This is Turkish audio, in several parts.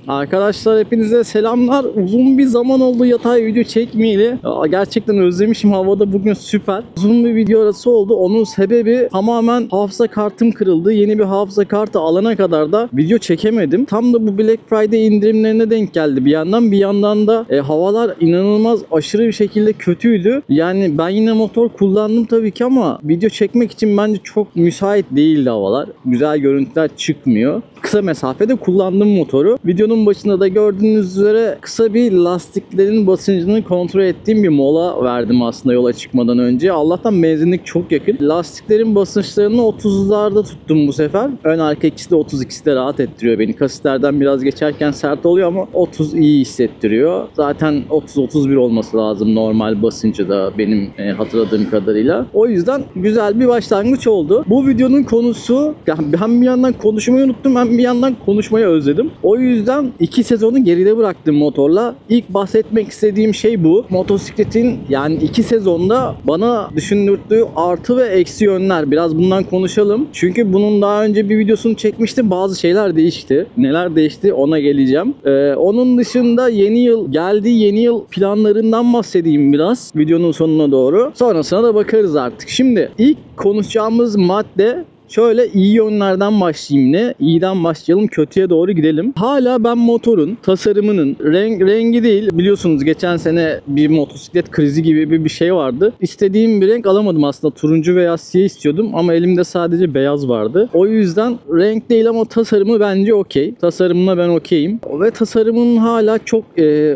Arkadaşlar hepinize selamlar. Uzun bir zaman oldu yatay video çekmeyeli. Gerçekten özlemişim. Havada bugün süper. Uzun bir video arası oldu. Onun sebebi tamamen hafıza kartım kırıldı. Yeni bir hafıza kartı alana kadar da video çekemedim. Tam da bu Black Friday indirimlerine denk geldi bir yandan. Bir yandan da havalar inanılmaz aşırı bir şekilde kötüydü. Yani ben yine motor kullandım tabii ki ama video çekmek için bence çok müsait değildi havalar. Güzel görüntüler çıkmıyor. Kısa mesafede kullandım motoru. Videonun başında da gördüğünüz üzere kısa bir lastiklerin basıncını kontrol ettiğim bir mola verdim aslında yola çıkmadan önce. Allah'tan benzinlik çok yakın. Lastiklerin basınçlarını 30'larda tuttum bu sefer. Ön arka ikisi de 32'si de rahat ettiriyor beni. Kasislerden biraz geçerken sert oluyor ama 30 iyi hissettiriyor. Zaten 30-31 olması lazım normal basıncı da benim hatırladığım kadarıyla. O yüzden güzel bir başlangıç oldu. Bu videonun konusu, hem bir yandan konuşmayı unuttum hem bir yandan konuşmayı özledim. O yüzden 2 sezonu geride bıraktım motorla. İlk bahsetmek istediğim şey bu. Motosikletin yani 2 sezonda bana düşündürdüğü artı ve eksi yönler. Biraz bundan konuşalım. Çünkü bunun daha önce bir videosunu çekmiştim. Bazı şeyler değişti. Neler değişti ona geleceğim. Onun dışında yeni yıl geldi. Yeni yıl planlarından bahsedeyim biraz. Videonun sonuna doğru. Sonrasına da bakarız artık. Şimdi ilk konuşacağımız madde şöyle iyi yönlerden başlayayım ne? İyiden başlayalım, kötüye doğru gidelim. Hala ben motorun tasarımının rengi değil. Biliyorsunuz geçen sene bir motosiklet krizi gibi bir şey vardı. İstediğim bir renk alamadım aslında. Turuncu veya siyah istiyordum ama elimde sadece beyaz vardı. O yüzden renk değil ama tasarımı bence okey. Tasarımına ben okeyim. Ve tasarımın hala çok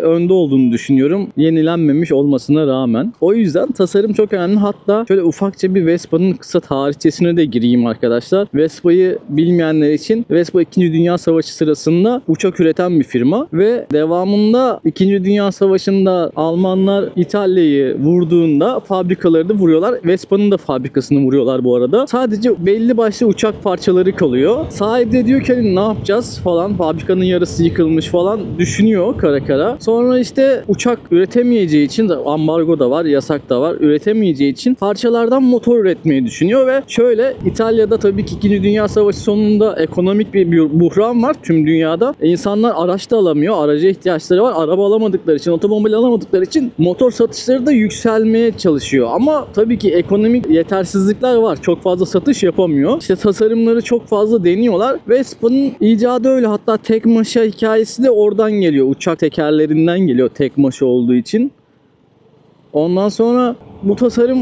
önde olduğunu düşünüyorum. Yenilenmemiş olmasına rağmen. O yüzden tasarım çok önemli. Hatta şöyle ufakça bir Vespa'nın kısa tarihçesine de gireyim arkadaşlar. Vespa'yı bilmeyenler için Vespa 2. Dünya Savaşı sırasında uçak üreten bir firma ve devamında 2. Dünya Savaşı'nda Almanlar İtalya'yı vurduğunda fabrikaları da vuruyorlar. Vespa'nın da fabrikasını vuruyorlar bu arada. Sadece belli başlı uçak parçaları kalıyor. Sahibi de diyor ki hani ne yapacağız falan. Fabrikanın yarısı yıkılmış falan düşünüyor kara kara. Sonra işte uçak üretemeyeceği için ambargo da var, yasak da var. Üretemeyeceği için parçalardan motor üretmeyi düşünüyor ve şöyle İtalya'da tabii ki 2. Dünya Savaşı sonunda ekonomik bir buhran var tüm dünyada. İnsanlar araç da alamıyor. Araca ihtiyaçları var. Araba alamadıkları için, otomobil alamadıkları için motor satışları da yükselmeye çalışıyor. Ama tabii ki ekonomik yetersizlikler var. Çok fazla satış yapamıyor. İşte tasarımları çok fazla deniyorlar. Vespa'nın icadı öyle. Hatta tek maşa hikayesi de oradan geliyor. Uçak tekerlerinden geliyor tek maşa olduğu için. Ondan sonra bu tasarım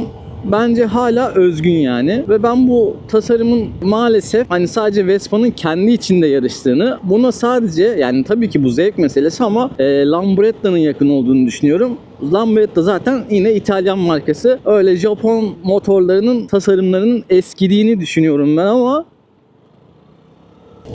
bence hala özgün yani. Ve ben bu tasarımın maalesef hani sadece Vespa'nın kendi içinde yarıştığını, buna sadece yani tabii ki bu zevk meselesi ama Lambratta'nın yakın olduğunu düşünüyorum. Lambretta zaten yine İtalyan markası. Öyle Japon motorlarının tasarımlarının eskidiğini düşünüyorum ben ama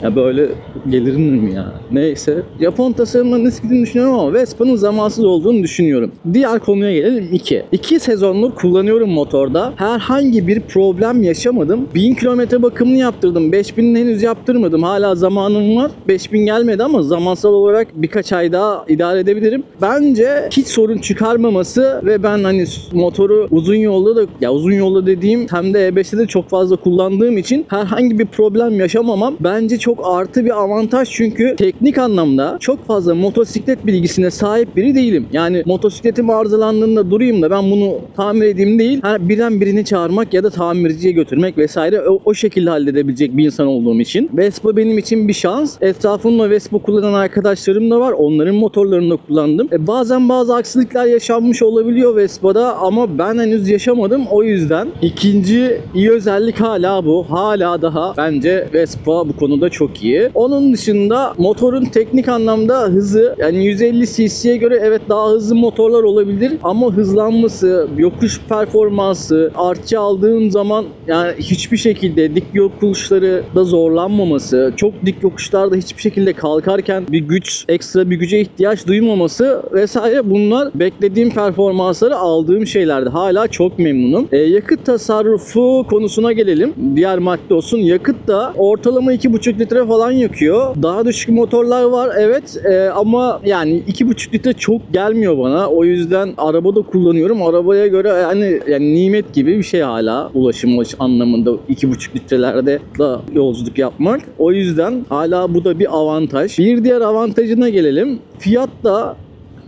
ya böyle gelir mi ya? Neyse. Japon tasarımlarının eskidiğini düşünüyorum ama Vespa'nın zamansız olduğunu düşünüyorum. Diğer konuya gelelim. 2 sezondur kullanıyorum motorda. Herhangi bir problem yaşamadım. 1000 kilometre bakımını yaptırdım. 5000'in henüz yaptırmadım. Hala zamanım var. 5000 gelmedi ama zamansal olarak birkaç ay daha idare edebilirim. Bence hiç sorun çıkarmaması ve ben hani motoru uzun yolda da, ya uzun yolda dediğim hem de E5'te de çok fazla kullandığım için herhangi bir problem yaşamamam bence çok artı bir avantaj, çünkü teknik anlamda çok fazla motosiklet bilgisine sahip biri değilim. Yani motosikletim arızalandığında durayım da ben bunu tamir edeyim değil. Birini çağırmak ya da tamirciye götürmek vesaire o şekilde halledebilecek bir insan olduğum için Vespa benim için bir şans. Etrafımda Vespa kullanan arkadaşlarım da var. Onların motorlarını da kullandım. Bazen bazı aksilikler yaşanmış olabiliyor Vespa'da ama ben henüz yaşamadım. O yüzden ikinci iyi özellik hala bu. Hala daha bence Vespa bu konuda çok iyi. Onun dışında motorun teknik anlamda hızı, yani 150 cc'ye göre evet daha hızlı motorlar olabilir ama hızlanması, yokuş performansı, artçı aldığım zaman yani hiçbir şekilde dik yokuşları da zorlanmaması, çok dik yokuşlarda hiçbir şekilde kalkarken ekstra bir güce ihtiyaç duymaması vesaire, bunlar beklediğim performansları aldığım şeylerdi. Hala çok memnunum. Yakıt tasarrufu konusuna gelelim. Diğer madde olsun. Yakıt da ortalama 2,5 litre falan yakıyor. Daha düşük motorlar var evet, ama yani 2,5 litre çok gelmiyor bana. O yüzden arabada kullanıyorum. Arabaya göre yani nimet gibi bir şey hala ulaşım anlamında 2,5 litrelerde da yolculuk yapmak. O yüzden hala bu da bir avantaj. Bir diğer avantajına gelelim. Fiyat da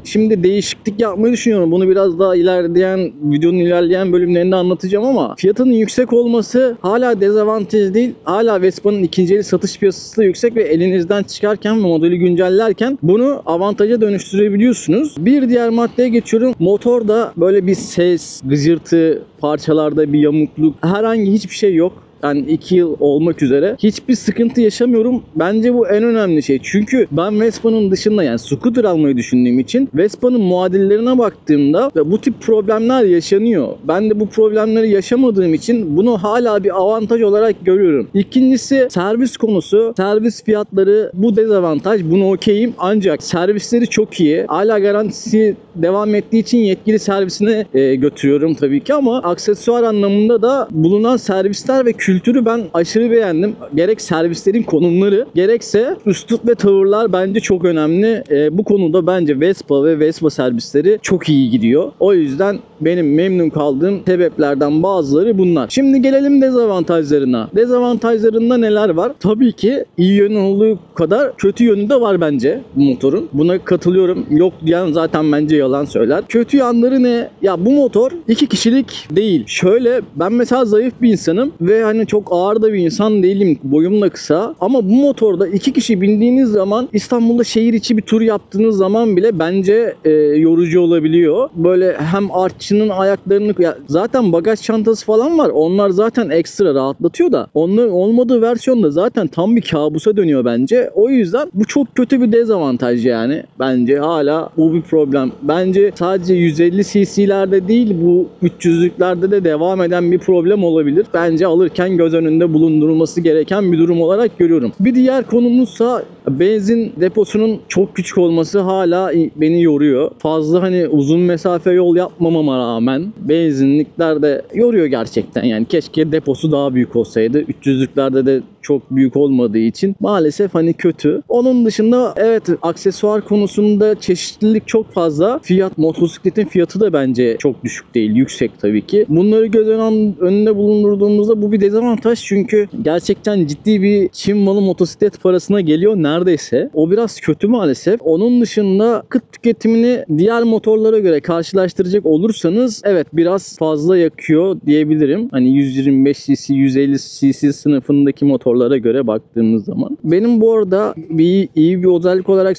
şimdi değişiklik yapmayı düşünüyorum. Bunu biraz daha videonun ilerleyen bölümlerinde anlatacağım ama fiyatının yüksek olması hala dezavantaj değil. Hala Vespa'nın ikinci el satış piyasası da yüksek ve elinizden çıkarken ve modeli güncellerken bunu avantaja dönüştürebiliyorsunuz. Bir diğer maddeye geçiyorum. Motorda böyle bir ses, gıcırtı, parçalarda bir yamukluk, herhangi hiçbir şey yok. Yani 2 yıl olmak üzere hiçbir sıkıntı yaşamıyorum. Bence bu en önemli şey. Çünkü ben Vespa'nın dışında yani scooter almayı düşündüğüm için Vespa'nın muadillerine baktığımda bu tip problemler yaşanıyor. Ben de bu problemleri yaşamadığım için bunu hala bir avantaj olarak görüyorum. İkincisi servis konusu. Servis fiyatları bu dezavantaj. Bunu okeyim. Ancak servisleri çok iyi. Hala garantisi devam ettiği için yetkili servisine götürüyorum tabii ki ama aksesuar anlamında da bulunan servisler ve kültürü ben aşırı beğendim. Gerek servislerin konumları, gerekse üslup ve tavırlar bence çok önemli. Bu konuda bence Vespa ve Vespa servisleri çok iyi gidiyor. O yüzden benim memnun kaldığım sebeplerden bazıları bunlar. Şimdi gelelim dezavantajlarına. Dezavantajlarında neler var? Tabii ki iyi yönü olduğu kadar kötü yönü de var bence bu motorun. Buna katılıyorum. Yok diyen zaten bence yalan söyler. Kötü yanları ne? Ya bu motor 2 kişilik değil. Şöyle, ben mesela zayıf bir insanım ve hani çok ağır da bir insan değilim. Boyum da kısa. Ama bu motorda 2 kişi bindiğiniz zaman İstanbul'da şehir içi bir tur yaptığınız zaman bile bence yorucu olabiliyor. Böyle hem artçının ayaklarını, zaten bagaj çantası falan var. Onlar zaten ekstra rahatlatıyor da onların olmadığı versiyonda zaten tam bir kabusa dönüyor bence. O yüzden bu çok kötü bir dezavantaj yani. Bence hala bu bir problem. Bence sadece 150 cc'lerde değil, bu 300'lüklerde de devam eden bir problem olabilir. Bence alırken göz önünde bulundurulması gereken bir durum olarak görüyorum. Bir diğer konumuzsa benzin deposunun çok küçük olması hala beni yoruyor. Fazla hani uzun mesafe yol yapmamama rağmen benzinlikler de yoruyor gerçekten. Yani keşke deposu daha büyük olsaydı. 300'lüklerde de çok büyük olmadığı için maalesef hani kötü. Onun dışında evet, aksesuar konusunda çeşitlilik çok fazla. Motosikletin fiyatı da bence çok düşük değil. Yüksek tabii ki. Bunları göz önünde bulundurduğumuzda bu bir dezavantaj, çünkü gerçekten ciddi bir Çin malı motosiklet parasına geliyor neredeyse. O biraz kötü maalesef. Onun dışında yakıt tüketimini diğer motorlara göre karşılaştıracak olursanız evet biraz fazla yakıyor diyebilirim. Hani 125 cc, 150 cc sınıfındaki motorlara göre baktığımız zaman. Benim bu arada iyi bir özellik olarak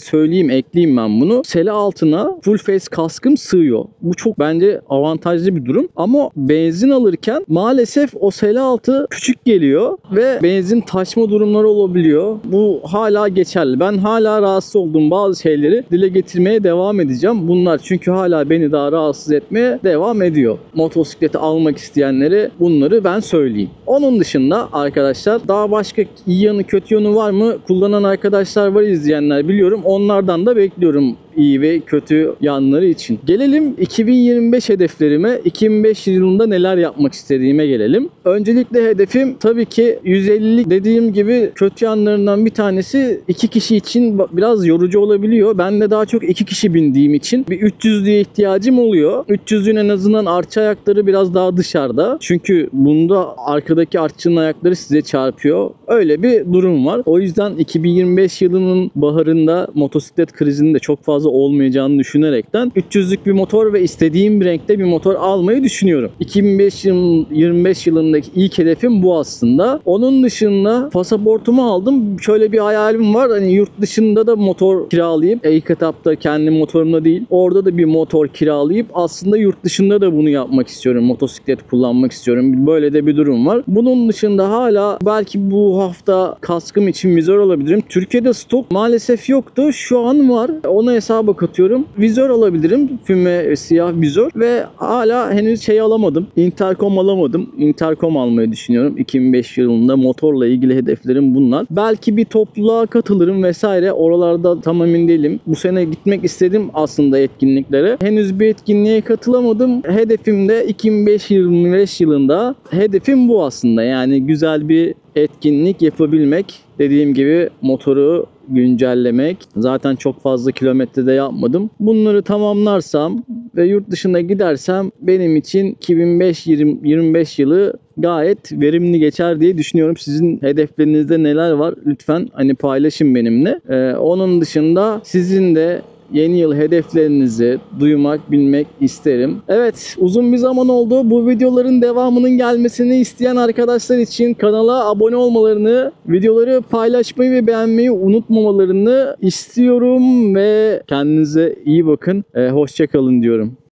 ekleyeyim ben bunu. Sele altına full face kaskım sığıyor. Bu çok bence avantajlı bir durum. Ama benzin alırken maalesef o sele altı küçük geliyor ve benzin taşma durumları olabiliyor. Bu hala geçerli. Ben hala rahatsız olduğum bazı şeyleri dile getirmeye devam edeceğim. Bunlar çünkü hala beni daha rahatsız etmeye devam ediyor. Motosikleti almak isteyenlere bunları ben söyleyeyim. Onun dışında arkadaşlar daha başka iyi yanı kötü yanı var mı? Kullanan arkadaşlar var, izleyenler biliyorum. Onlardan da bekliyorum iyi ve kötü yanları için. Gelelim 2025 hedeflerime. 2025 yılında neler yapmak istediğime gelelim. Öncelikle hedefim tabii ki 150'lik, dediğim gibi kötü yanlarından bir tanesi 2 kişi için biraz yorucu olabiliyor. Ben de daha çok 2 kişi bindiğim için bir 300'lüğe ihtiyacım oluyor. 300'lüğün en azından arça ayakları biraz daha dışarıda. Çünkü bunda arkadaki artçının ayakları size çarpıyor. Öyle bir durum var. O yüzden 2025 yılının baharında motosiklet krizinin de çok fazla olmayacağını düşünerekten 300'lük bir motor ve istediğim bir renkte bir motor almayı düşünüyorum. 2025 yılındaki ilk hedefim bu aslında. Onun dışında pasaportumu aldım. Şöyle bir hayalim var. Hani yurt dışında da motor kiralayıp, ilk etapta kendi motorumla değil, orada da bir motor kiralayıp aslında yurt dışında da bunu yapmak istiyorum. Motosiklet kullanmak istiyorum. Böyle de bir durum var. Bunun dışında hala belki bu hafta kaskım için vizör alabilirim. Türkiye'de stok maalesef yoktu. Şu an var. Onu hesap hesaba katıyorum. Vizör alabilirim. Füme siyah vizör ve hala henüz şey alamadım. Intercom alamadım. Intercom almayı düşünüyorum. 2005 yılında motorla ilgili hedeflerim bunlar. Belki bir topluluğa katılırım vesaire. Oralarda tam emin değilim. Bu sene gitmek istedim aslında etkinliklere. Henüz bir etkinliğe katılamadım. Hedefim de 2025 yılında. Hedefim bu aslında. Yani güzel bir etkinlik yapabilmek. Dediğim gibi motoru güncellemek. Zaten çok fazla kilometrede yapmadım. Bunları tamamlarsam ve yurt dışına gidersem benim için 2025 yılı gayet verimli geçer diye düşünüyorum. Sizin hedeflerinizde neler var? Lütfen hani paylaşın benimle. Onun dışında sizin de yeni yıl hedeflerinizi duymak, bilmek isterim. Evet, uzun bir zaman oldu. Bu videoların devamının gelmesini isteyen arkadaşlar için kanala abone olmalarını, videoları paylaşmayı ve beğenmeyi unutmamalarını istiyorum ve kendinize iyi bakın. Hoşça kalın diyorum.